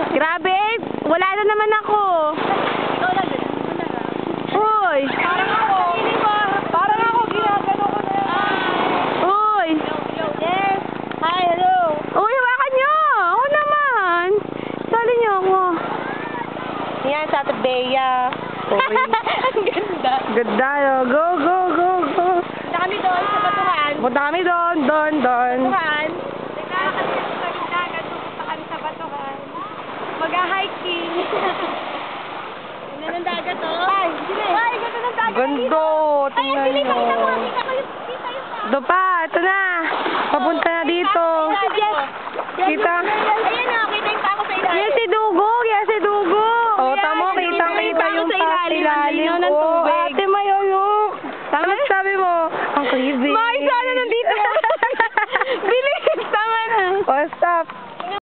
Grabe, wala na naman ako. Ikaw lang, ganun mo lang Uy! Parang ako. Parang ako, ginagano ko na. Uy! Yes. Hi, hello. Uy, hawakan nyo! Ako naman! Sali niyo ako. Yan, sa Ate Bea. Uy. Ang ganda. Ganda, no? Go, go, go, go! Punta kami doon sa Batuhan. Punta kami doon. Batuhan. Nagkakasya sa dagat, pupunta kami sa Batuhan. Mag-hiking. Ganda ng dagat, oh. Ay, ganda ng dagat. Ganda, tingnan Ay, nyo. kita kayo. Ito pa, ito na. Papunta na dito. Kita. Ayan o, kita yung tao sa ilalim. Yan si Dugong, Oh, tamo, kitang-kita yung ilalim ng ko. tubig. Ate Mayolo. Ano sabi mo? Ang creepy. May, sana nandito. Bilis, tama na. Basta.